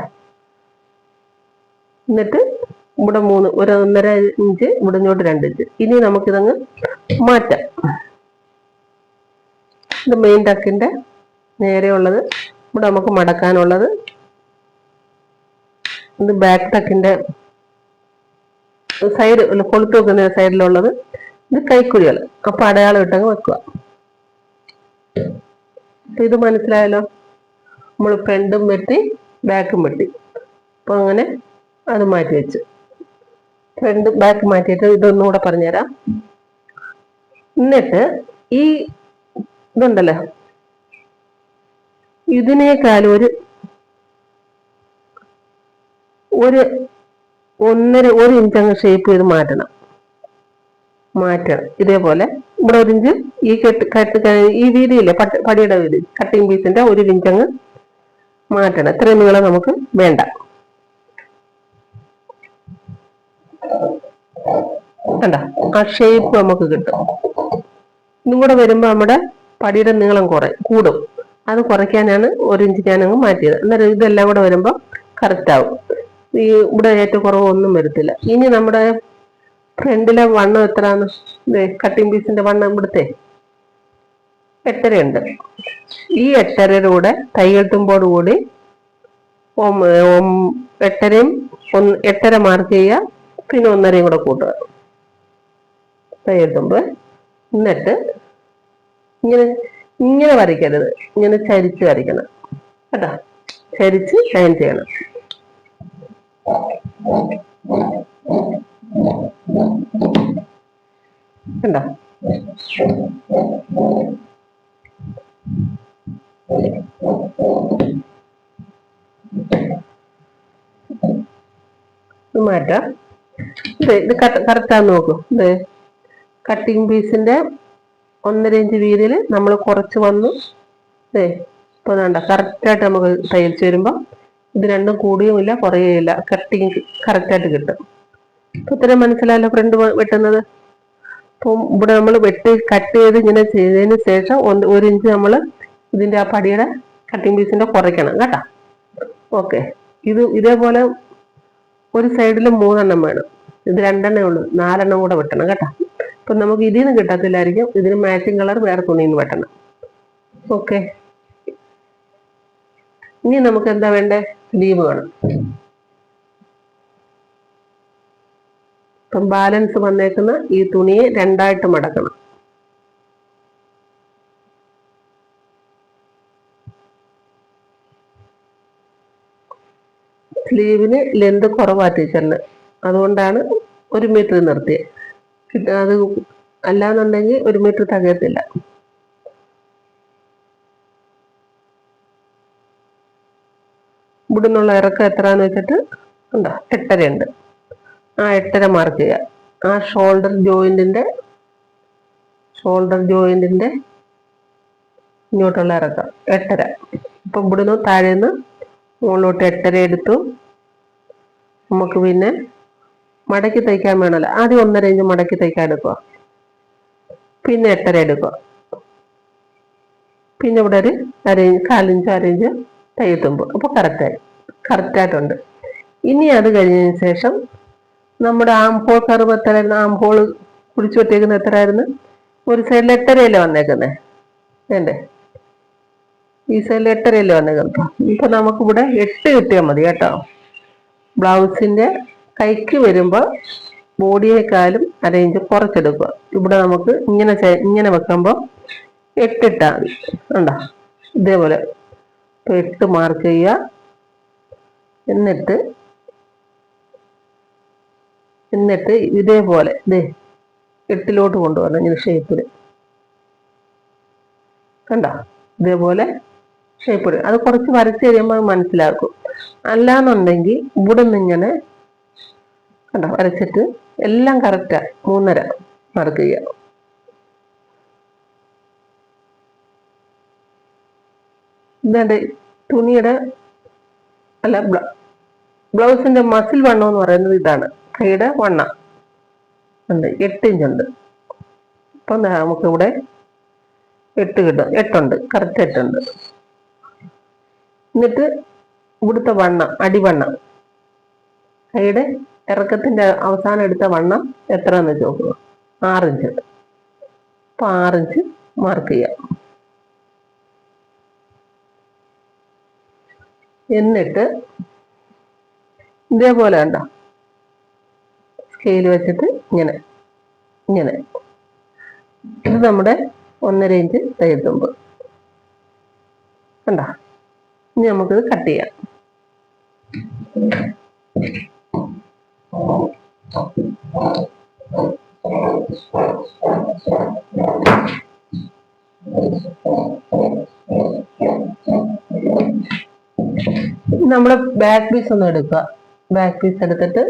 എന്നിട്ട് ഇവിടെ 1.5 ഇഞ്ച്, ഇവിടെ ഇങ്ങോട്ട് 2 ഇഞ്ച്. ഇനി നമുക്കിതങ്ങ് മാറ്റാം. ഇത് മെയിൻ ടക്കിന്റെ നേരെയുള്ളത്, ഇവിടെ നമുക്ക് മടക്കാനുള്ളത്. ഇത് ബാക്ക് ടക്കിന്റെ സൈഡ് കൊളുത്ത് വെക്കുന്ന സൈഡിലുള്ളത്. ഇത് കൈക്കുഴികൾ. അപ്പൊ അടയാളം ഇട്ടങ്ങ് വെക്കുക. ഇത് മനസ്സിലായല്ലോ. നമ്മൾ ഫ്രണ്ടും വെട്ടി ബാക്കും വെട്ടി. അപ്പൊ അങ്ങനെ അത് മാറ്റി വെച്ചു. ഫ്രണ്ട് ബാക്ക് മാറ്റിയിട്ട് ഇതൊന്നും കൂടെ പറഞ്ഞുതരാം. എന്നിട്ട് ഈ ഇതുണ്ടല്ലോ, ഇതിനേക്കാൾ ഒരു 1.5 ഇഞ്ച് അങ്ങ് ഷേപ്പ് ചെയ്ത് മാറ്റണം. ഇതേപോലെ ഇവിടെ 1 ഇഞ്ച് ഈ വീതിയില്ലേ, പടിയുടെ വീതി, കട്ടിങ് പീസിന്റെ 1 ഇഞ്ച് അങ്ങ് മാറ്റണം. ഇത്രയും നീളം നമുക്ക് വേണ്ട. കണ്ട ആ ഷേപ്പ് നമുക്ക് കിട്ടും. ഇതും കൂടെ വരുമ്പോ നമ്മുടെ പടിയുടെ നീളം കൂടും. അത് കുറയ്ക്കാനാണ് 1 ഇഞ്ച് ഞാനങ്ങ് മാറ്റിയത്. അന്നേരം ഇതെല്ലാം കൂടെ വരുമ്പോ കറക്റ്റ് ആവും. ഈ ഇവിടെ ഏറ്റക്കുറവൊന്നും വരത്തില്ല. ഇനി നമ്മുടെ ഫ്രണ്ടിലെ വണ്ണം എത്രയാണ്? കട്ടിങ് പീസിന്റെ വണ്ണം ഇവിടുത്തെ 8.5 ഉണ്ട്. ഈ 8.5 കൂടെ തയ്യെഴുത്തുമ്പോട് കൂടി 8.5 മാർക്ക് ചെയ്യുക, പിന്നെ 1.5 കൂടെ കൂട്ടുക തയ്യെഴുത്തുമ്പോ. എന്നിട്ട് ഇങ്ങനെ വരയ്ക്കരുത്, ഇങ്ങനെ ചരിച്ച് വരയ്ക്കണം കേട്ടോ. ചരിച്ച് ഷൈൻ ചെയ്യണം. കണ്ടോ? മാറ്റാം. ഇത് കറക്റ്റാന്ന് നോക്കൂ. ഇത് കട്ടിങ് പീസിന്റെ 1.5 ഇഞ്ച് വീതിയിൽ നമ്മൾ കുറച്ച് വന്നു. ഇപ്പൊ വേണ്ട കറക്റ്റായിട്ട് നമുക്ക് തയ്ച്ച് വരുമ്പോ ഇത് രണ്ടും കൂടിയുമില്ല കുറയുകയില്ല. കട്ടിങ് കറക്റ്റായിട്ട് കിട്ടും. ഇപ്പൊ ഇത്രയും മനസ്സിലായല്ലോ ഫ്രണ്ട് വെട്ടുന്നത്. അപ്പം ഇവിടെ നമ്മൾ കട്ട് ചെയ്ത് ഇങ്ങനെ ചെയ്തതിന് ശേഷം 1 ഇഞ്ച് നമ്മൾ ഇതിന്റെ ആ പടിയുടെ കട്ടിങ് പീസിന്റെ കുറയ്ക്കണം കേട്ടോ. ഓക്കെ. ഇതേപോലെ ഒരു സൈഡിൽ 3 എണ്ണം വേണം. ഇത് 2 എണ്ണേ ഉള്ളൂ, 4 എണ്ണം കൂടെ വെട്ടണം കേട്ടോ. അപ്പൊ നമുക്ക് ഇതിൽ നിന്ന് കിട്ടത്തില്ലായിരിക്കും. ഇതിന് മാച്ചിങ് കളർ വേറെ തുണിയിൽ നിന്ന് വെട്ടണം. ഓക്കെ. ഇനി നമുക്ക് എന്താ വേണ്ടേ? സ്ലീവ് വേണം. അപ്പം ബാലൻസ് വന്നേക്കുന്ന ഈ തുണിയെ 2ആയിട്ട് മടക്കണം. സ്ലീവിന് ലെന്ത് കുറവാ ടീച്ചറിന്, അതുകൊണ്ടാണ് 1 മീറ്റർ നിർത്തിയത്. അത് അല്ലാന്നുണ്ടെങ്കിൽ 1 മീറ്റർ തികയത്തില്ല. ഇവിടെ നിന്നുള്ള ഇറക്കം എത്രയാന്ന് വെച്ചിട്ട് ഉണ്ടോ? 8.5 ഉണ്ട്. ആ 8.5 മാർക്ക് ചെയ്യുക. ആ ഷോൾഡർ ജോയിന്റിന്റെ ഇങ്ങോട്ടുള്ള ഇറക്കം 8.5. അപ്പൊ ഇവിടുന്ന് താഴേന്ന് മുകളിലോട്ട് 8.5 എടുത്തു. നമുക്ക് പിന്നെ മടക്കി തയ്ക്കാൻ വേണമല്ലോ. ആദ്യം 1.5 ഇഞ്ച് മടക്കി തയ്ക്കാൻ എടുക്കുക, പിന്നെ 8.5 എടുക്കുക, പിന്നെ ഇവിടെ ഒരു 1/4 ഇഞ്ച് തയ്യെത്തുമ്പോൾ. അപ്പൊ കറക്റ്റായിട്ടുണ്ട്. ഇനി അത് കഴിഞ്ഞതിന് ശേഷം നമ്മുടെ ആംഹോൾ കർവ് എത്രയായിരുന്നു? ആംഹോൾ കുടിച്ചു വെട്ടേക്കുന്നത് എത്രയായിരുന്നു? ഒരു സൈഡിൽ 8.5 വന്നേക്കുന്നേ. വേണ്ടേ? ഈ സൈഡിൽ 8.5 വന്നേക്കുന്നത്. ഇപ്പൊ നമുക്കിവിടെ 8 കിട്ടിയാൽ മതി കേട്ടോ. ബ്ലൗസിന്റെ കൈക്ക് വരുമ്പോൾ ബോഡിയേക്കാളും അരയിഞ്ച് കുറച്ചെടുക്കുക. ഇവിടെ നമുക്ക് ഇങ്ങനെ വെക്കുമ്പോൾ 8 ഇട്ടാൽ മതി. ഉണ്ടോ? ഇതേപോലെ 8 മാർക്ക് ചെയ്യുക. എന്നിട്ട് ഇതേപോലെ 8ലോട്ട് കൊണ്ടുവരണം. ഇങ്ങനെ ഷേപ്പിൽ കണ്ടോ? ഇതേപോലെ ഷേപ്പ്. അത് കുറച്ച് വരച്ച് കഴിയുമ്പോൾ മനസ്സിലാക്കും. അല്ലാന്നുണ്ടെങ്കിൽ ഇവിടെ നിന്ന് ഇങ്ങനെ കണ്ടോ വരച്ചിട്ട് എല്ലാം കറക്റ്റാ 3.5 മാർക്ക് ചെയ്യാം. ഇതാണ്ട് തുണിയുടെ അല്ല ബ്ലൗസിന്റെ മസിൽ വണ്ണം എന്ന് പറയുന്നത് ഇതാണ്. കൈയുടെ വണ്ണം ഉണ്ട്, 8 ഇഞ്ച് ഉണ്ട്. അപ്പൊ നമുക്കിവിടെ 8 കിട്ടും. 8 ഉണ്ട്, കറക്റ്റ് 8 ഉണ്ട്. എന്നിട്ട് ഇവിടുത്തെ വണ്ണം, അടിവണ്ണം, കൈയുടെ ഇറക്കത്തിന്റെ അവസാനം എടുത്ത വണ്ണം എത്രയെന്ന് വെച്ച് നോക്കുക. 6 ഇഞ്ച്. അപ്പൊ 6 ഇഞ്ച് മാർക്ക് ചെയ്യാം. എന്നിട്ട് ഇതേപോലെ കണ്ടോ സ്കെയിൽ വെച്ചിട്ട് ഇങ്ങനെ ഇത് നമ്മുടെ 1.5 ഇഞ്ച് തയ്യൽ തുമ്പ് കണ്ടോ. ഇനി നമുക്കിത് കട്ട് ചെയ്യാം. നമ്മള് ബാക്ക് പീസ് ഒന്ന് എടുക്കുക. ബാക്ക് പീസ് എടുത്തിട്ട്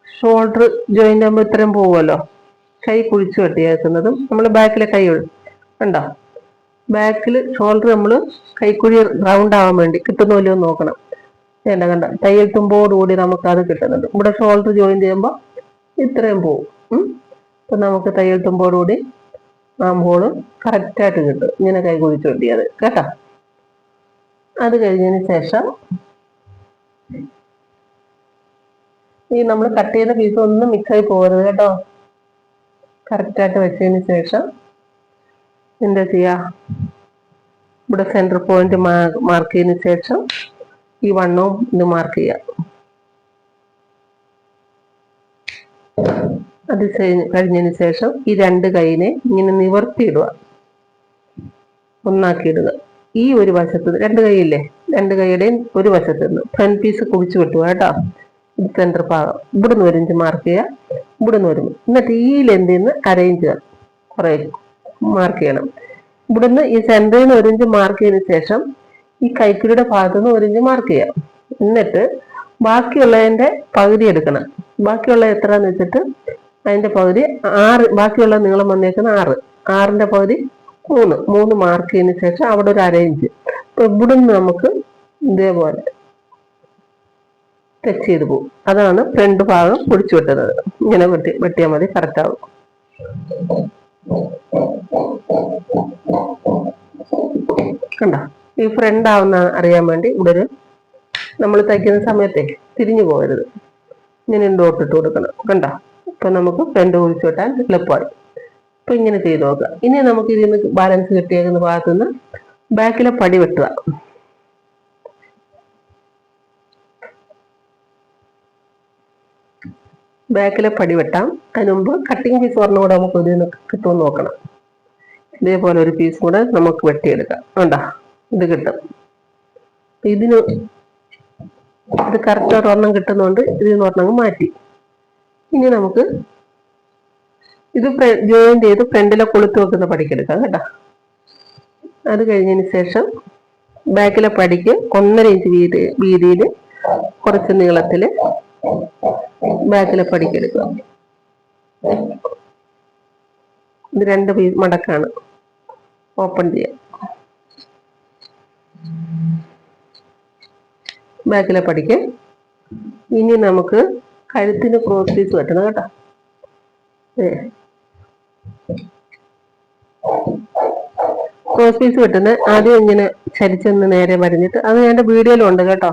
ഷോൾഡർ ജോയിന്റ് ആകുമ്പോൾ ഇത്രയും പോവുമല്ലോ. കൈ കുഴിച്ചു വെട്ടിയേക്കുന്നതും നമ്മൾ ബാക്കിലെ കൈ ഉണ്ടോ, ബാക്കിൽ ഷോൾഡർ നമ്മൾ കൈക്കുഴി റൗണ്ട് ആവാൻ വേണ്ടി കിട്ടുന്നില്ലോ നോക്കണം. കണ്ട തയ്യൽ തുമ്പോടുകൂടി നമുക്ക് അത് കിട്ടുന്നുണ്ട്. ഇവിടെ ഷോൾഡർ ജോയിൻ ചെയ്യുമ്പോൾ ഇത്രയും പോവും. അപ്പൊ നമുക്ക് തയ്യൽ തുമ്പോടുകൂടി ആകുമ്പോൾ കറക്റ്റായിട്ട് കിട്ടും. ഇങ്ങനെ കൈ കുഴിച്ചു വെട്ടിയത് കേട്ടോ. അത് കഴിഞ്ഞതിന് ശേഷം ഈ നമ്മൾ കട്ട് ചെയ്ത പീസ് ഒന്നും മിക്സായി പോകരുത് കേട്ടോ. കറക്റ്റായിട്ട് വെച്ചതിന് ശേഷം എന്താ ചെയ്യാ, ഇവിടെ സെന്റർ പോയിന്റ് മാർക്ക് ചെയ്തതിന് ശേഷം ഈ വണ്ണവും ഇത് മാർക്ക് ചെയ്യാം. അത് കഴിഞ്ഞതിന് ശേഷം ഈ 2 കൈയിനെ ഇങ്ങനെ നിവർത്തിയിടുക, ഒന്നാക്കിയിടുക. ഈ ഒരു വശത്ത് 2 കൈയില്ലേ, 2 കൈയുടെയും ഒരു വശത്ത് നിന്ന് ഫ്രണ്ട് പീസ് കുഴിച്ചു വിട്ടുക കേട്ടോ. ഇത് സെന്റർ ഭാഗം. ഇവിടുന്ന് 1 ഇഞ്ച് മാർക്ക് ചെയ്യുക, ഇവിടുന്ന് 1 ഇഞ്ച്. എന്നിട്ട് ഈ ലെന്തിൽ നിന്ന് അരയിഞ്ച് കുറെ മാർക്ക് ചെയ്യണം. ഇവിടുന്ന് ഈ സെന്ററിൽ നിന്ന് 1 ഇഞ്ച് മാർക്ക് ചെയ്തതിനു ശേഷം ഈ കൈക്കുഴിയുടെ ഭാഗത്തു നിന്ന് 1 ഇഞ്ച് മാർക്ക് ചെയ്യാം. എന്നിട്ട് ബാക്കിയുള്ളതിന്റെ പകുതി എടുക്കണം. ബാക്കിയുള്ള എത്രന്ന് വെച്ചിട്ട് അതിന്റെ പകുതി 6, ബാക്കിയുള്ള നീളം വന്നേക്കുന്ന 6, 6ന്റെ പകുതി 3 മാർക്ക് ചെയ്തതിനു ശേഷം അവിടെ ഒരു അരയിഞ്ച്. അപ്പൊ ഇവിടുന്ന് നമുക്ക് ഇതേപോലെ ടച്ച് ചെയ്ത് പോകും. അതാണ് ഫ്രണ്ട് ഭാഗം പൊടിച്ചു വെട്ടുന്നത്. ഇങ്ങനെ വെട്ടിയാൽ മതി, കറക്റ്റ് ആവും. കണ്ടോ, ഈ ഫ്രണ്ട് ആവുന്ന അറിയാൻ വേണ്ടി ഇവിടെ നമ്മൾ തയ്ക്കുന്ന സമയത്തെ തിരിഞ്ഞു പോകരുത്, ഇങ്ങനെ ഡോട്ടിട്ട് കൊടുക്കണം. കണ്ടോ, ഇപ്പൊ നമുക്ക് ഫ്രണ്ട് കുഴിച്ചു വെട്ടാൻ എളുപ്പമായി. അപ്പൊ ഇങ്ങനെ ചെയ്ത് നോക്കുക. ഇനി നമുക്ക് ഇതിൽ നിന്ന് ബാലൻസ് കിട്ടിയേക്കുന്ന ഭാഗത്തുനിന്ന് ബാക്കിലെ പടി വെട്ടുക. ബാക്കിലെ പടി വെട്ടാം. അതിന് മുമ്പ് കട്ടിങ് പീസ് പറഞ്ഞ കൂടെ നമുക്ക് ഇതിൽ നിന്ന് കിട്ടുമെന്ന് നോക്കണം. ഇതേപോലെ ഒരു പീസ് കൂടെ നമുക്ക് വെട്ടിയെടുക്കാം. വേണ്ട, ഇത് കിട്ടും. ഇത് കറക്റ്റ് ഒരെണ്ണം കിട്ടുന്നതുകൊണ്ട് ഇതിൽ നിന്ന് ഒരെണ്ണം മാറ്റി. ഇനി നമുക്ക് ഇത് ജോയിൻ ചെയ്ത് ഫ്രണ്ടിലെ കൊളുത്ത് വെക്കുന്ന പടിക്കെടുക്കാം കേട്ടോ. അത് കഴിഞ്ഞതിന് ശേഷം ബാക്കിലെ പടിക്ക് 1.5 ഇഞ്ച് വീതിയിൽ കുറച്ച് നീളത്തിൽ ബാക്കിലെ പടിക്കെടുക്കുക. ഇത് 2 പീസ് മടക്കാണ്. ഓപ്പൺ ചെയ്യാം. ബാക്കിലെ പടിക്ക് ഇനി നമുക്ക് കഴുത്തിന് ക്രോസ് പീസ് വെട്ടണം കേട്ടോ. ക്രോസ് പീസ് വെട്ടുന്നത് ആദ്യം ഇങ്ങനെ ചരിച്ചൊന്ന് നേരെ വരഞ്ഞിട്ട്, അത് എന്റെ വീഡിയോയിലും ഉണ്ട് കേട്ടോ.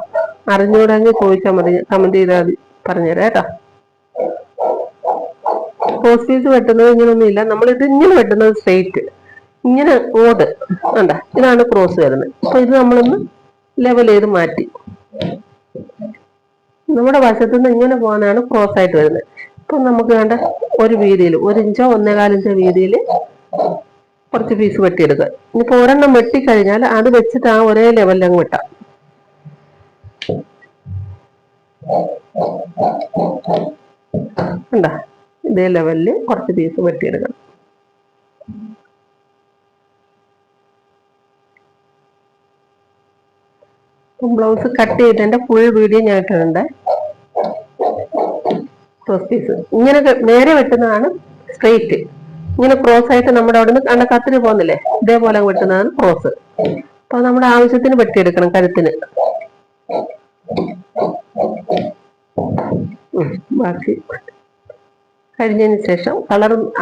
അറിഞ്ഞൂടെങ്കിൽ ചോദിച്ചാൽ മതി, കമന്റ് ചെയ്താൽ പറഞ്ഞുതരാം കേട്ടോ. ക്രോസ് പീസ് വെട്ടുന്നത് ഇങ്ങനൊന്നുമില്ല, നമ്മളിത് ഇങ്ങനെ വെട്ടുന്നത് സ്ട്രെയിറ്റ്, ഇങ്ങനെ ഓട് വേണ്ട, ഇതാണ് ക്രോസ് വരുന്നത്. അപ്പൊ ഇത് നമ്മളൊന്ന് ലെവൽ ചെയ്ത് മാറ്റി. നമ്മുടെ വശത്തുനിന്ന് ഇങ്ങനെ പോകുന്നതാണ് ക്രോസ് ആയിട്ട് വരുന്നത്. ഇപ്പൊ നമുക്ക് വേണ്ട ഒരു വീതിയിൽ 1 ഇഞ്ചോ 1.25 ഇഞ്ചോ വീതിയിൽ കുറച്ച് പീസ് വെട്ടിയെടുക്കുക. ഇനിയിപ്പോ ഒരെണ്ണം വെട്ടിക്കഴിഞ്ഞാൽ അത് വെച്ചിട്ട് ആ ഒരേ ലെവലിൽ അങ്ങ് വെട്ടാം. എന്താ ഇതേ ലെവലിൽ കുറച്ച് പീസ് വെട്ടിയെടുക്കണം. ബ്ലൗസ് കട്ട് ചെയ്തതിന്റെ ഫുൾ വീഡിയോ ഞാൻ ഇട്ടിട്ടുണ്ട്. ക്രോസ് പീസ് ഇങ്ങനെ നേരെ വെട്ടുന്നതാണ് സ്ട്രെയിറ്റ്. ഇങ്ങനെ ക്രോസ് ആയിട്ട് നമ്മുടെ അവിടെ നിന്ന് കത്തിരി പോകുന്നില്ലേ, ഇതേപോലെ വെട്ടുന്നതാണ് ക്രോസ്. അപ്പൊ നമ്മുടെ ആവശ്യത്തിന് വെട്ടിയെടുക്കണം കഴുത്തിന്. ബാക്കി കഴിഞ്ഞതിന് ശേഷം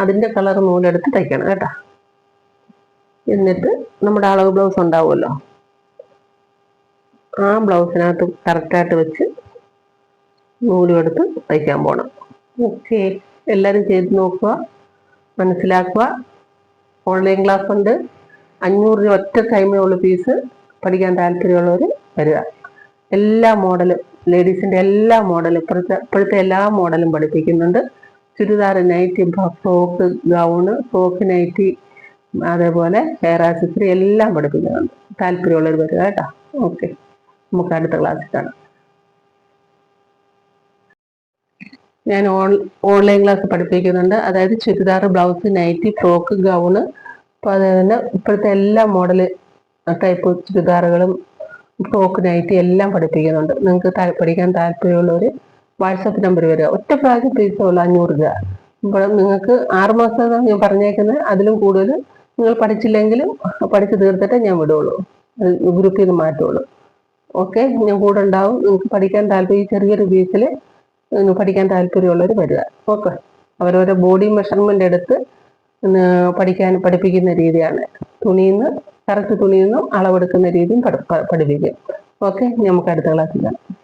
അതിന്റെ കളർ നൂലെടുത്ത് തയ്ക്കണം കേട്ടോ. എന്നിട്ട് നമ്മുടെ അളവ് ബ്ലൗസ് ഉണ്ടാവുമല്ലോ, ആ ബ്ലൗസിനകത്ത് കറക്റ്റായിട്ട് വെച്ച് നൂലും എടുത്ത് തയ്ക്കാൻ പോണം. ഓക്കെ, എല്ലാവരും ചെയ്ത് നോക്കുക, മനസ്സിലാക്കുക. ഓൺലൈൻ ക്ലാസ് ഉണ്ട്. 500 രൂപ ഒറ്റ ടൈമേ ഉള്ളൂ ഫീസ്. പഠിക്കാൻ താല്പര്യമുള്ളവർ വരിക. എല്ലാ മോഡലും, ലേഡീസിന്റെ എല്ലാ മോഡലും, ഇപ്പോഴത്തെ എല്ലാ മോഡലും പഠിപ്പിക്കുന്നുണ്ട്. Churidar, nightie, frock, gown, frock, nightie, അതേപോലെ ഹെയർ ആക്സസറി എല്ലാം പഠിപ്പിക്കുന്നുണ്ട്. താല്പര്യമുള്ളവർ വരിക കേട്ടോ. ഓക്കെ, നമുക്ക് അടുത്ത ക്ലാസ്സിൽ കാണാം. ഞാൻ ഓൺലൈൻ ക്ലാസ് പഠിപ്പിക്കുന്നുണ്ട്. അതായത് churidar, blouse, nightie, frock, gown, അപ്പോൾ അതുതന്നെ ഇപ്പോഴത്തെ എല്ലാ മോഡൽ ടൈപ്പ് ചുരിദാറുകളും ഫ്രോക്ക്, നൈറ്റി എല്ലാം പഠിപ്പിക്കുന്നുണ്ട്. നിങ്ങൾക്ക് പഠിക്കാൻ താല്പര്യമുള്ളവർ വാട്സപ്പ് നമ്പർ വരിക. ഒറ്റ പ്രാവശ്യം ഫീസേ ഉള്ളൂ 500 രൂപ. ഇപ്പോൾ നിങ്ങൾക്ക് 6 മാസമാണ് ഞാൻ പറഞ്ഞേക്കുന്നത്. അതിലും കൂടുതൽ നിങ്ങൾ പഠിച്ചില്ലെങ്കിലും പഠിച്ച് തീർത്തിട്ടേ ഞാൻ വിടുള്ളൂ, ഗ്രൂപ്പിൽ നിന്ന് മാറ്റുള്ളൂ. ഓക്കെ, ഞാൻ കൂടെ ഉണ്ടാവും. നിങ്ങൾക്ക് പഠിക്കാൻ താല്പര്യം, ഈ ചെറിയൊരു ഫീസിൽ പഠിക്കാൻ താല്പര്യമുള്ളവർ വരിക. ഓക്കെ, അവരവരുടെ ബോഡി മെഷർമെന്റ് എടുത്ത് പഠിപ്പിക്കുന്ന രീതിയാണ്. കറക്റ്റ് തുണിയിൽ നിന്നും അളവെടുക്കുന്ന രീതിയും പഠിപ്പിക്കും. ഓക്കെ, നമുക്ക് അടുത്ത ക്ലാസ്സിൽ കാണാം.